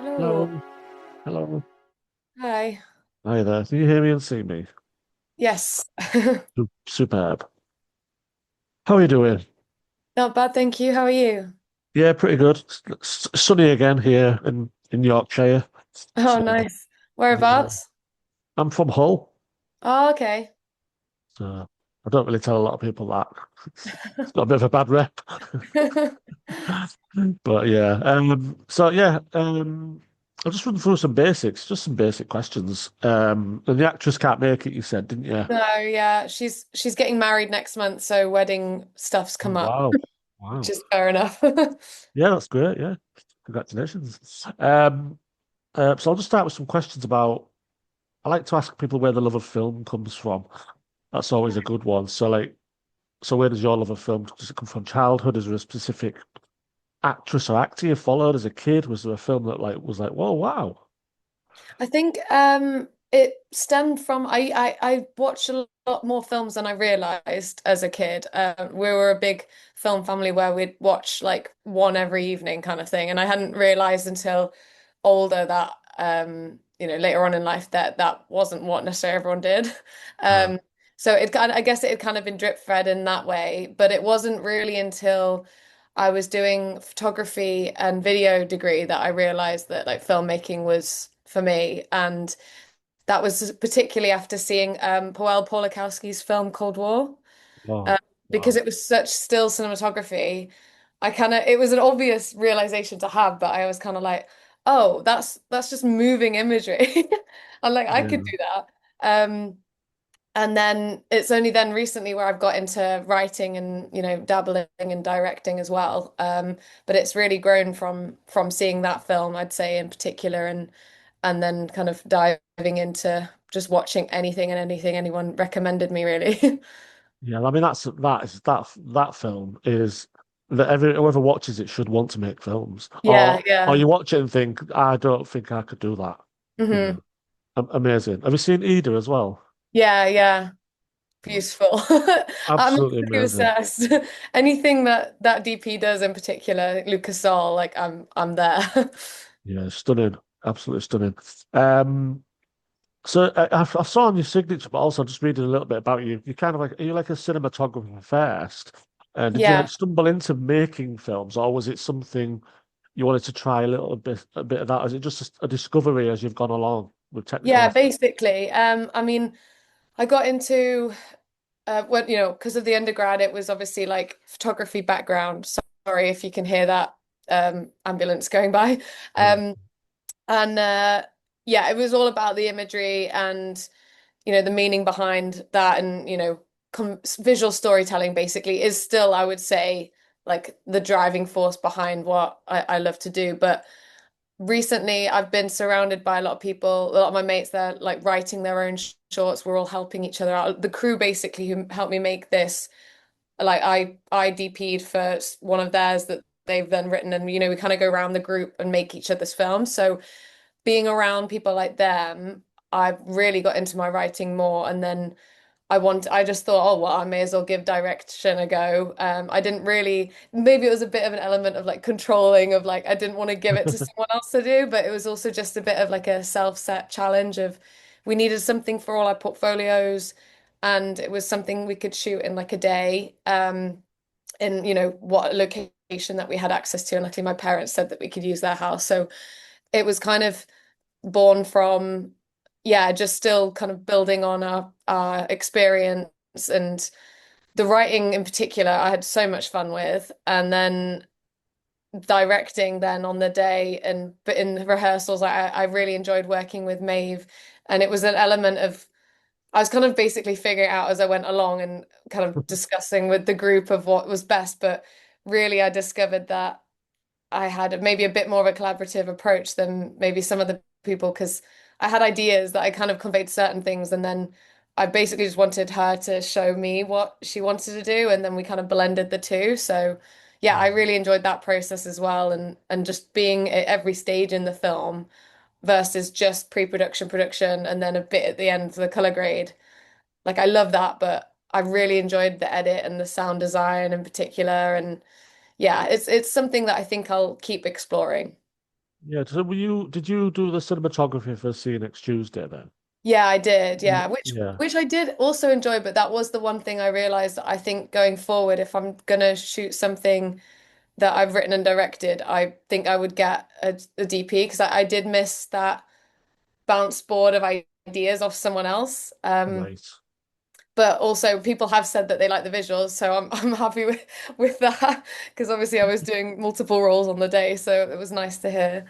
Hello. Hello, hello. Hi. Hi there. Can you hear me and see me? Yes. Superb. How are you doing? Not bad, thank you. How are you? Yeah, pretty good. Sunny again here in Yorkshire. Oh, So nice. yeah. Whereabouts? I'm from Hull, Oh, okay. so I don't really tell a lot of people that. It's got a bit of a bad rep. But yeah. I'll just run through some basics, just some basic questions. And the actress can't make it, you said, didn't you? No, yeah, she's getting married next month, so wedding stuff's Oh, come up, wow. which Wow. is fair enough. Yeah, that's great. Yeah. Congratulations. So I'll just start with some questions about. I like to ask people where the love of film comes from. That's always a good one. So where does your love of film, does it come from childhood? Is there a specific actress or actor you followed as a kid? Was there a film that was like, whoa, wow? I think it stemmed from I watched a lot more films than I realized as a kid. We were a big film family where we'd watch like one every evening kind of thing, and I hadn't realized until older that later on in life that that wasn't what necessarily everyone did. Uh, Um, so I guess it had kind of been drip fed in that way, but it wasn't really until I was doing photography and video degree that I realized that like filmmaking was for me. And that was particularly after seeing Powell Pawlikowski's film Cold War. oh, Um, because wow. it was such still cinematography. It was an obvious realization to have, but I was kind of like, oh, that's just moving imagery. I'm like, I could Yeah, do that. Um, and then it's only then recently where I've got into writing and, dabbling in directing as well. But it's really grown from seeing that film, I'd say in particular, and then kind of diving into just watching anything and anything anyone recommended me, really. yeah. I mean, that film is that whoever watches it should want to make films, Yeah, or yeah. you watch it and think, I don't think I could do that. You Hmm. know, amazing. Have you seen Ida as well? Yeah, yeah. Beautiful. I'm Absolutely pretty amazing. obsessed. Anything that DP does in particular, Lucas All, like I'm there. Yeah, stunning. Absolutely stunning. Um, I saw on your signature, but also just reading a little bit about you. You kind of like, are you like a cinematographer first? Did you like Yeah. stumble into making films, or was it something you wanted to try a bit of that? Or is it just a discovery as you've gone along with technical Yeah, aspects? basically. I mean, I got into because of the undergrad, it was obviously like photography background. Sorry if you can hear that ambulance going by. Yeah. Um, and yeah, it was all about the imagery and the meaning behind that, and visual storytelling basically is still, I would say, like the driving force behind what I love to do. But recently I've been surrounded by a lot of people, a lot of my mates, they're like writing their own shorts. We're all helping each other out. The crew basically who helped me make this, like I DP'd for one of theirs that they've then written, and we kind of go around the group and make each other's films. So being around people like them, I've really got into my writing more. And then I just thought, oh, well, I may as well give direction a go. I didn't really, maybe it was a bit of an element of like controlling, of like, I didn't want to give it to someone else to do, but it was also just a bit of like a self-set challenge of we needed something for all our portfolios, and it was something we could shoot in like a day, in, what location that we had access to. And luckily my parents said that we could use their house. So it was kind of born from, yeah, just still kind of building on our experience, and the writing in particular I had so much fun with, and then directing then on the day. And but in rehearsals I really enjoyed working with Maeve, and it was an element of, I was kind of basically figuring out as I went along and kind of discussing with the group of what was best. But really I discovered that I had maybe a bit more of a collaborative approach than maybe some of the people, because I had ideas that I kind of conveyed certain things, and then I basically just wanted her to show me what she wanted to do, and then we kind of blended the two. So yeah, I really enjoyed that process as well, and just being at every stage in the film versus just pre-production, production, and then a bit at the end for the color grade. Like I love that, but I really enjoyed the edit and the sound design in particular. And yeah, it's something that I think I'll keep exploring. Yeah. So did you do the cinematography for See You Next Tuesday then? Yeah, I did. Yeah, Yeah. which I did also enjoy, but that was the one thing I realized that I think going forward, if I'm gonna shoot something that I've written and directed, I think I would get a DP because I did miss that bounce board of ideas off someone else. Right. But also people have said that they like the visuals, so I'm happy with that because obviously I was doing multiple roles on the day, so it was nice to hear.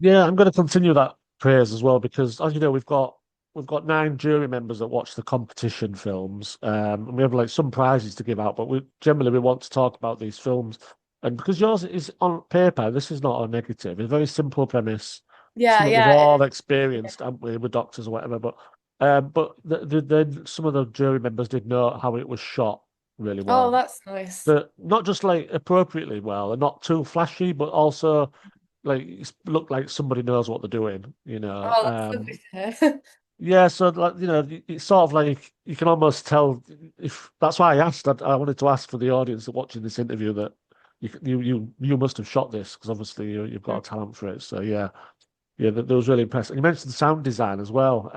Yeah, I'm going to continue that praise as well because, as you know, we've got 9 jury members that watch the competition films, and we have like some prizes to give out. But we want to talk about these films, and because yours is on paper, this is not a negative. It's a very simple premise, Yeah, something we've yeah. all experienced, haven't we, with doctors or whatever. But then some of the jury members did know how it was shot really Oh, well. that's nice. But not just like appropriately well and not too flashy, but also like look like somebody knows what they're doing, you know. Oh, that's lovely to hear. Yeah, so like it's sort of like you can almost tell if that's why I asked. I wanted to ask for the audience that watching this interview that you must have shot this because obviously you've got a talent for it. So yeah, yeah, that was really impressive. And you mentioned the sound design as well.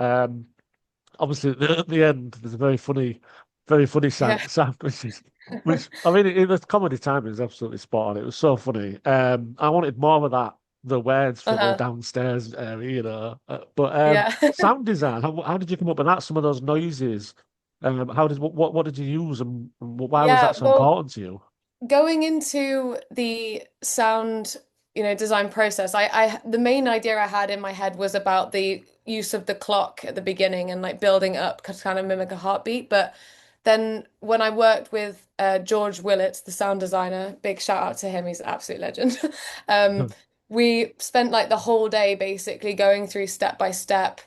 Obviously at the end there's a very funny Yeah. sound which I mean the comedy timing is absolutely spot on. It was so funny. I wanted more of that, the words for the Uh-huh. downstairs area, you know. But Yeah. sound design, how did you come up with that? Some of those noises. How did what did you use and why was Yeah, that so well, important to you? going into the sound, design process, the main idea I had in my head was about the use of the clock at the beginning and like building up to kind of mimic a heartbeat. But then when I worked with George Willits, the sound designer, big shout out to him, he's an absolute legend. Um, we spent like the whole day basically going through step by step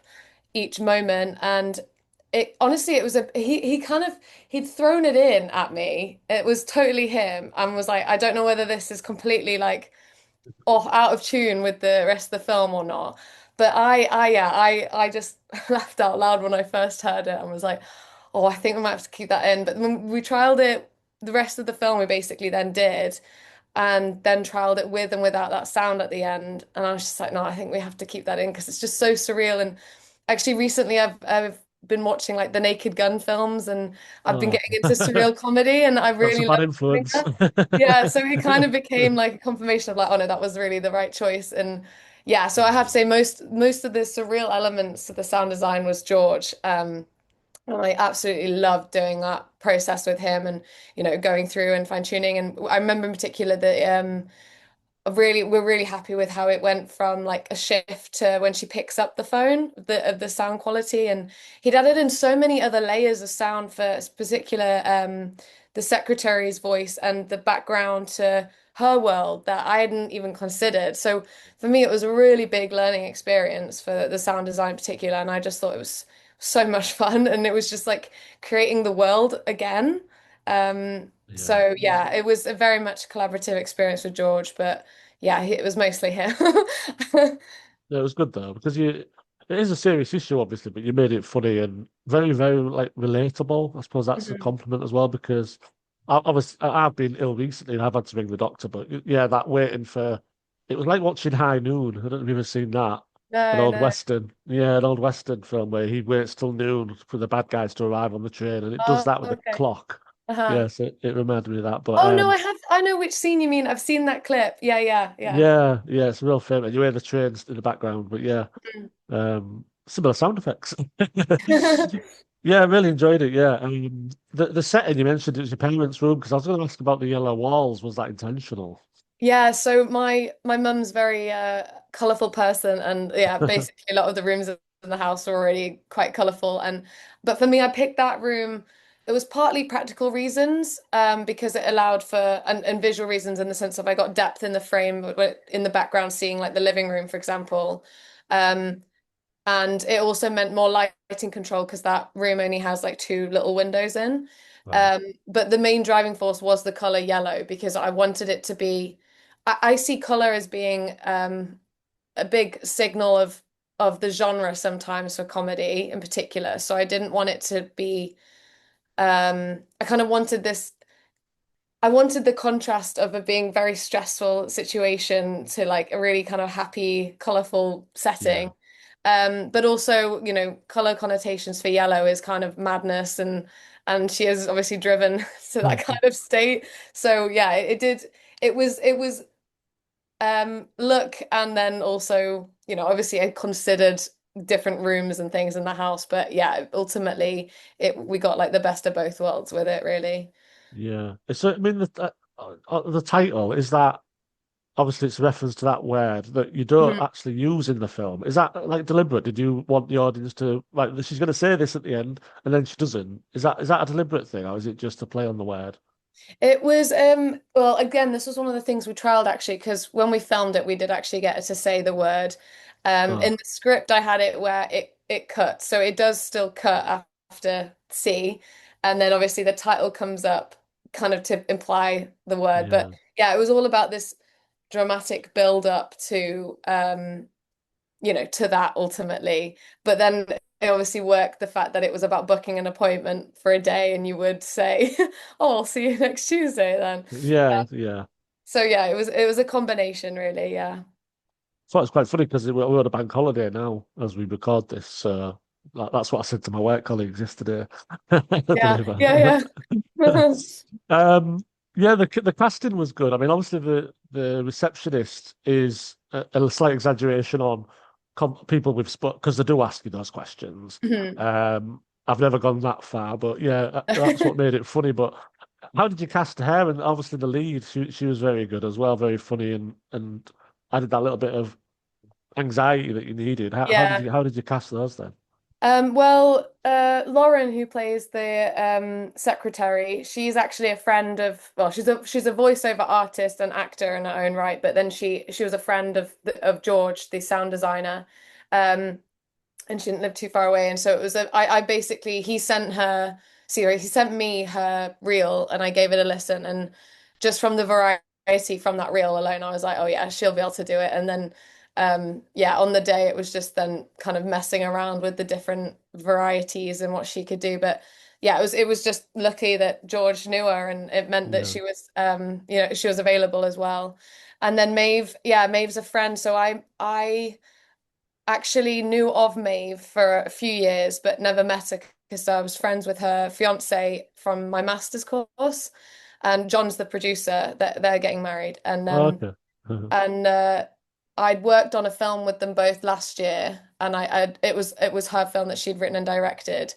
each moment, and it honestly it was a he kind of he'd thrown it in at me. It was totally him and was like, I don't know whether this is completely like off out of tune with the rest of the film or not. But I just laughed out loud when I first heard it and was like, oh, I think we might have to keep that in. But when we trialed it, the rest of the film we basically then did, and then trialed it with and without that sound at the end. And I was just like, no, I think we have to keep that in because it's just so surreal. And actually, recently I've been watching like the Naked Gun films, and I've been Oh, getting into surreal comedy, and I that's a really bad love doing influence. that. Yeah, so it kind of became like a confirmation of like, oh no, that was really the right choice. And yeah, so I have to say most of the surreal elements of the sound design was George. And I absolutely loved doing that process with him and, going through and fine tuning. And I remember in particular that we're really happy with how it went from like a shift to when she picks up the phone, the sound quality. And he'd added in so many other layers of sound for particular the secretary's voice and the background to her world that I hadn't even considered. So for me, it was a really big learning experience for the sound design in particular. And I just thought it was so much fun. And it was just like creating the world again. Yeah. So yeah, it was a very much collaborative experience with George, but yeah, it was mostly him. Yeah, it was good though because it is a serious issue, obviously, but you made it funny and very like relatable. I suppose that's a Mhm. compliment as well because I've been ill recently and I've had to ring the doctor. But yeah, that waiting for it was like watching High Noon. I don't know if you've ever seen that. An No, old no. Western, yeah, an old Western film where he waits till noon for the bad guys to arrive on the train, and it does Oh, that with a okay. clock. Uh-huh. Yes, it reminded me of that. But Oh no, I know which scene you mean. I've seen that clip. Yeah, yeah, yeah. yeah, it's real famous. You hear the trains in the background, but yeah. Mm. Similar sound effects. Yeah, I really enjoyed it. Yeah, the setting you mentioned it was your parents' room because I was going to ask about the yellow walls. Was that intentional? Yeah, so my mum's very colorful person, and yeah, basically a lot of the rooms in the house are already quite colorful. And but for me, I picked that room. It was partly practical reasons, because it allowed for and visual reasons in the sense of I got depth in the frame, but in the background, seeing like the living room, for example. Um, and it also meant more lighting control because that room only has like two little windows in. Right. But the main driving force was the color yellow because I wanted it to be. I see color as being a big signal of the genre sometimes for comedy in particular. So I didn't want it to be. I kind of wanted this. I wanted the contrast of it being very stressful situation to like a really kind of happy, colorful Yeah. setting. But also, color connotations for yellow is kind of madness and she is obviously driven to that kind of state. So yeah, it was look and then also, obviously I considered different rooms and things in the house, but yeah, ultimately it we got like the best of both worlds with it, really. Yeah. So, I mean, the title is that obviously it's a reference to that word that you don't Mhm. actually use in the film. Is that like deliberate? Did you want the audience to like she's going to say this at the end and then she doesn't? Is that a deliberate thing or is it just a play on the word? It was well, again, this was one of the things we trialed actually, because when we filmed it we did actually get her to say the word. In Oh, the script I had it where it cuts, so it does still cut after C, and then obviously the title comes up kind of to imply the word. But yeah, yeah, it was all about this dramatic build up to to that ultimately. But then it obviously worked the fact that it was about booking an appointment for a day and you would say, "Oh, I'll see you next Tuesday then." yeah, yeah. So yeah, it was a combination really, yeah. So it's quite funny because we're on a bank holiday now as we record this. So that's what I said to my work colleagues yesterday. Yeah, Believe yeah, it. yeah. Um, yeah, the casting was good. I mean, obviously the receptionist is a slight exaggeration on people we've spoke because they do ask you those questions. Mhm. I've never gone that far, but yeah, that's what made it funny. But how did you cast her? And obviously the lead, she was very good as well, very funny and added that little bit of anxiety that you needed. Yeah. How did you cast those then? Well, Lauren, who plays the secretary, she's actually a friend of, well, she's a voiceover artist and actor in her own right, but then she was a friend of George, the sound designer. Um, and she didn't live too far away. And so it was I basically he sent me her reel and I gave it a listen. And just from the variety from that reel alone, I was like, oh yeah, she'll be able to do it. And then yeah, on the day it was just then kind of messing around with the different varieties and what she could do. But yeah, it was just lucky that George knew her and it meant that Yeah. she was she was available as well. And then Maeve, yeah, Maeve's a friend. So I actually knew of Maeve for a few years, but never met her because I was friends with her fiance from my master's course, and John's the producer. That they're getting married, and Oh, um okay. and I'd worked on a film with them both last year, and it was her film that she'd written and directed,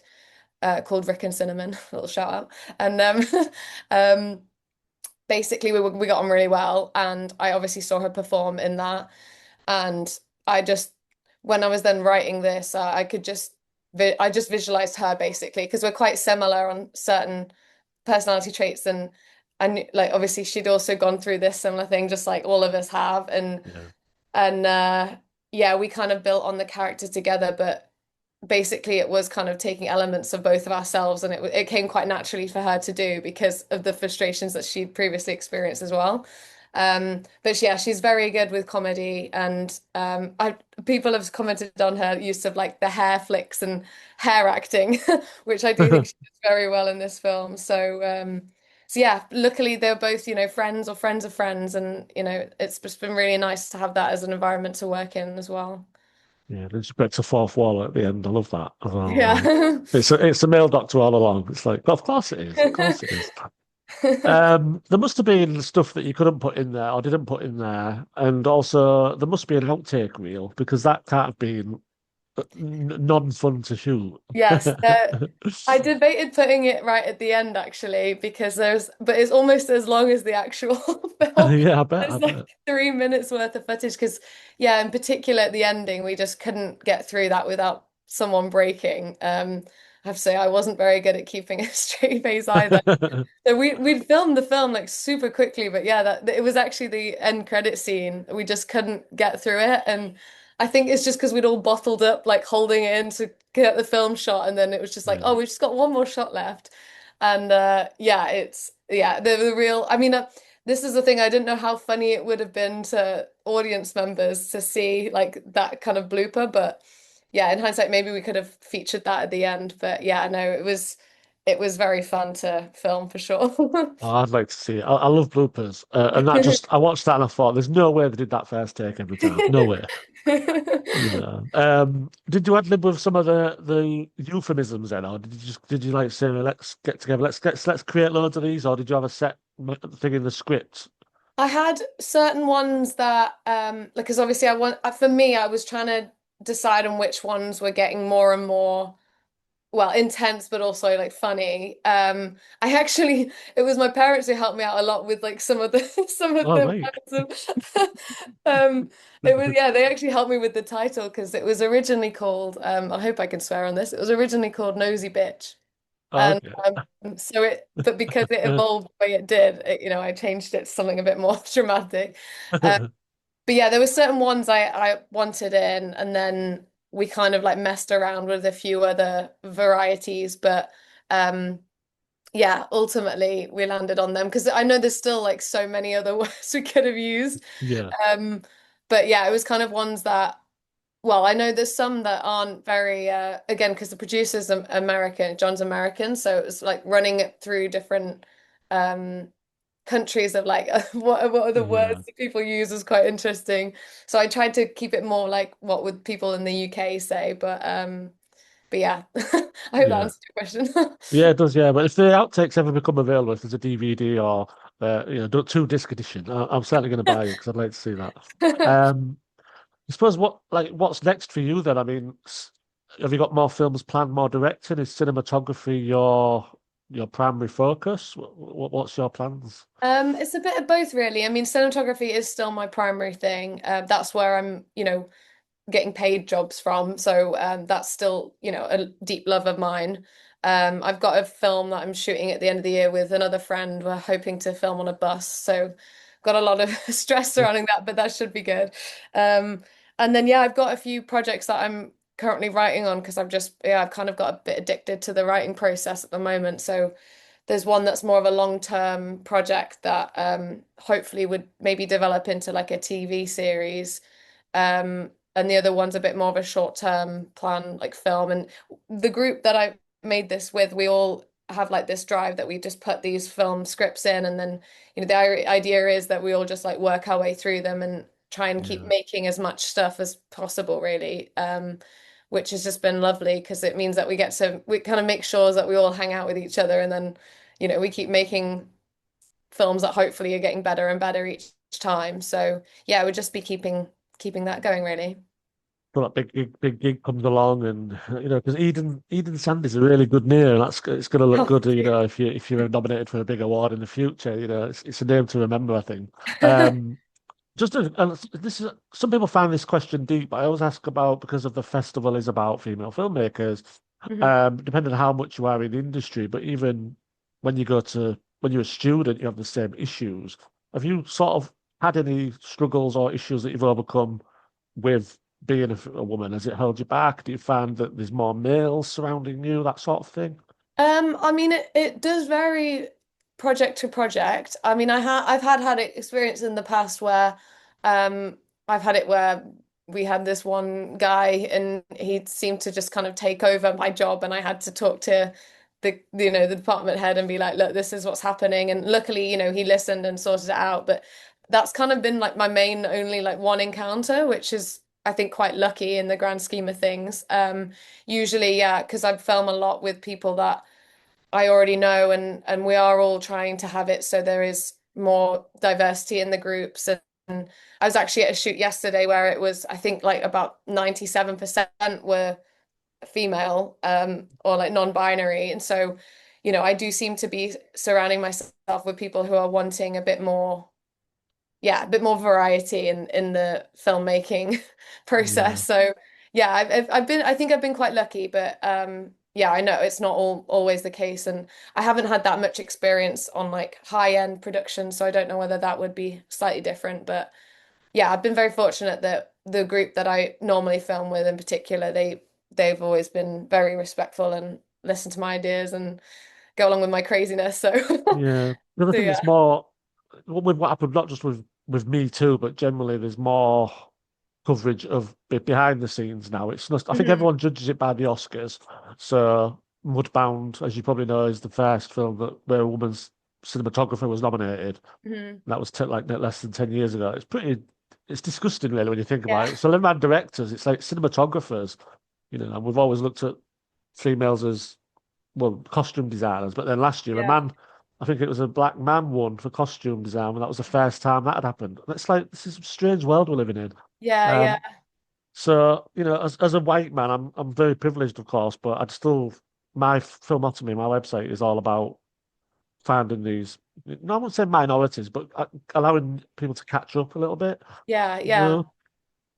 called Rick and Cinnamon. Little shout out, and um basically we got on really well, and I obviously saw her perform in that. And I just, when I was then writing this, I just visualized her basically because we're quite similar on certain personality traits, and like obviously she'd also gone through this similar thing, just like all of us have, and Yeah. and yeah, we kind of built on the character together, but basically it was kind of taking elements of both of ourselves, and it came quite naturally for her to do because of the frustrations that she'd previously experienced as well. But yeah, she's very good with comedy, and people have commented on her use of like the hair flicks and hair acting, which I do think she does very well in this film. So yeah, luckily they're both, friends or friends of friends, and it's just been really nice to have that as an environment to work in as well. Yeah, then she breaks a fourth wall at the end. I love that. Oh, like, Yeah. it's a male doctor all along. It's like, of course it is. Of course it is. There must have been stuff that you couldn't put in there or didn't put in there, and also there must be an outtake reel because that can't have been non-fun to shoot. Yes, I debated putting it right at the end actually because but it's almost as long as the actual film. Yeah, I bet. I It's like bet. 3 minutes worth of footage because, yeah, in particular at the ending, we just couldn't get through that without someone breaking. I have to say I wasn't very good at keeping a straight face either. So we'd filmed the film like super quickly, but yeah, that it was actually the end credit scene. We just couldn't get through it, and I think it's just because we'd all bottled up, like holding it in to get the film shot, and then it was just like, Yeah, oh, we've just got one more shot left, and yeah, it's yeah, the real. I mean, this is the thing. I didn't know how funny it would have been to audience members to see like that kind of blooper, but yeah, in hindsight, maybe we could have featured that at the end. But yeah, no, it was. it was very fun to film for sure. Oh, I'd like to see it. I love bloopers, and that just I watched that and I thought, there's no way they did that first take every time. No way. You know. Did you ad lib with some of the euphemisms then, or did you like say let's get together, let's create loads of these, or did you have a set thing in the script? I had certain ones that, like, because obviously for me, I was trying to decide on which ones were getting more and more, well, intense, but also like funny. I actually, it was my parents who helped me out a lot with like some of the, some of Oh, the right. words of, it was, yeah, they actually helped me with the title because it was originally called, I hope I can swear on this, it was originally called Nosy Bitch. Oh, And okay. but because it evolved the way it did, I changed it to something a bit more dramatic. Um, but yeah, there were certain ones I wanted in, and then we kind of like messed around with a few other varieties. But um, yeah, ultimately we landed on them because I know there's still like so many other words we could have used. Yeah, Um, but yeah, it was kind of ones that well, I know there's some that aren't very again because the producer's American, John's American, so it was like running it through different um countries of like what are the yeah, words that people use is quite interesting. So I tried to keep it more like what would people in the UK say, but yeah. I hope that yeah. answers your question. Yeah, it does, yeah. But if the outtakes ever become available, if there's a DVD or two disc edition, I'm certainly going to buy it because I'd like to see that. Um, I suppose what's next for you then? I mean, have you got more films planned, more directing? Is cinematography your primary focus? What's your plans? It's a bit of both really. I mean, cinematography is still my primary thing. That's where I'm, getting paid jobs from. So that's still, a deep love of mine. I've got a film that I'm shooting at the end of the year with another friend. We're hoping to film on a bus. So got a lot of stress surrounding that, but that should be good. Um, and then yeah, I've got a few projects that I'm currently writing on because I've kind of got a bit addicted to the writing process at the moment. So there's one that's more of a long-term project that hopefully would maybe develop into like a TV series. And the other one's a bit more of a short-term plan, like film. And the group that I made this with, we all have like this drive that we just put these film scripts in, and then the idea is that we all just like work our way through them and try and keep Yeah. making as much stuff as possible, really. Which has just been lovely because it means that we kind of make sure that we all hang out with each other, and then we keep making films that hopefully are getting better and better each time. So yeah, it would just be keeping that going really. So that big gig comes along, and because Eden Sandy's a really good name. It's going to look Oh, good, thank if you're nominated for a big award in the future. It's a name to remember, I think. you. And this is some people find this question deep, but I always ask about because of the festival is about female filmmakers. Mhm. Depending on how much you are in the industry, but even when you're a student, you have the same issues. Have you sort of had any struggles or issues that you've overcome with being a woman? Has it held you back? Do you find that there's more males surrounding you, that sort of thing? I mean, it does vary project to project. I mean, I've had experience in the past where, um, I've had it where we had this one guy and he seemed to just kind of take over my job, and I had to talk to the department head and be like, look, this is what's happening. And luckily, he listened and sorted it out. But that's kind of been like my main only like one encounter, which is I think quite lucky in the grand scheme of things. Usually, yeah, because I film a lot with people that I already know, and we are all trying to have it so there is more diversity in the groups. And I was actually at a shoot yesterday where it was, I think, like about 97% were female, or like non-binary. And so, I do seem to be surrounding myself with people who are wanting a bit more, yeah, a bit more variety in the filmmaking Yeah, process. So yeah, I think I've been quite lucky, but yeah, I know it's not always the case, and I haven't had that much experience on like high-end production, so I don't know whether that would be slightly different. But yeah, I've been very fortunate that the group that I normally film with in particular, they've always been very respectful and listen to my ideas and go along with my craziness. So, yeah. The other so thing yeah. that's more with what happened, not just with Me Too, but generally there's more coverage of behind the scenes now. It's not, I think Mhm. everyone judges it by the Oscars. So Mudbound, as you probably know, is the first film that where a woman's cinematographer was nominated. Hmm. That was like less than 10 years ago. It's disgusting really when you think about Yeah. it. So let man directors, it's like cinematographers, and we've always looked at females as, well, costume designers. But then last year, a Yeah. man, I think it was a black man won for costume design, and that was the first time that had happened. And it's like, this is a strange world we're living in. Yeah. Yeah. Um, so, as a white man, I'm very privileged, of course, but I'd still, my filmotomy, my website is all about finding these, no, I won't say minorities, but allowing people to catch up a little bit. Yeah. You Yeah. know,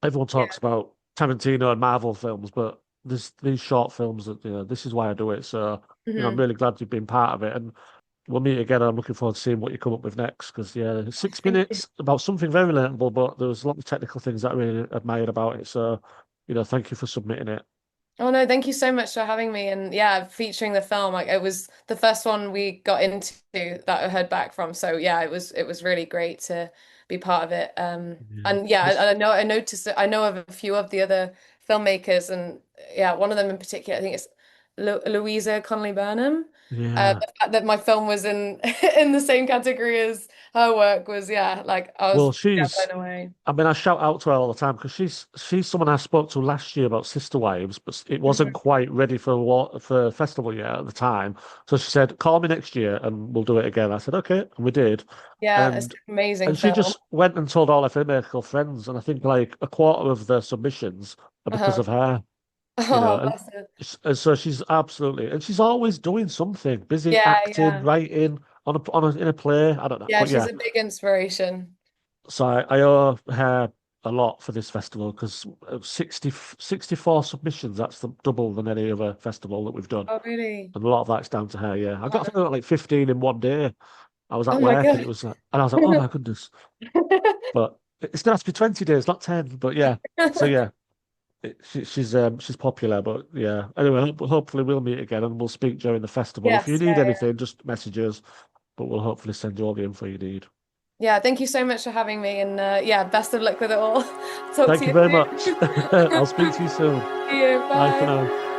everyone talks Yeah. about Tarantino and Marvel films, but there's these short films that, this is why I do it. So, I'm Hmm. really glad you've been part of it. And we'll meet again. I'm looking forward to seeing what you come up with next. Because, yeah, six Thank you. minutes about something very relatable, but there was a lot of technical things that I really admired about it. So, thank you for submitting it. Oh no, thank you so much for having me. And yeah, featuring the film, like it was the first one we got into that I heard back from. So yeah, it was really great to be part of it. Yeah. And yeah, This, I noticed that I know of a few of the other filmmakers, and yeah, one of them in particular, I think it's Louisa Conley Burnham. yeah. The fact that my film was in in the same category as her work was, yeah, like I Well, was, yeah, blown away. I mean, I shout out to her all the time because she's someone I spoke to last year about Sister Wives, but it wasn't Mhm. quite ready for festival yet at the time. So she said, "Call me next year and we'll do it again." I said, "Okay," and we did. Yeah, it's And an amazing and she film. just went and told all her filmmaker friends, and I think like a quarter of the submissions are because Uh-huh. of her. Oh, And, bless her. and so she's absolutely, and she's always doing something, busy Yeah, acting, yeah. writing in a play. I don't know, Yeah, but she's yeah. a big inspiration. So I owe her a lot for this festival because 64 submissions, that's double than any other festival that we've done. Oh, really? And a lot of that's down to her, yeah. I think I Oh, got like 15 in one day. I was oh at my work and God. it was, and I was like, oh my goodness. But it's going to have to be 20 days, not 10. But yeah, so yeah, she's popular. But yeah, anyway, hopefully we'll meet again and we'll speak during the festival. If you Yes, need yeah, yeah. anything, just message us, but we'll hopefully send you all the info you need. Yeah, thank you so much for having me. And yeah, best of luck with it all. Talk to Thank you you very much. soon. I'll speak to you soon. See you. Bye for Bye. now.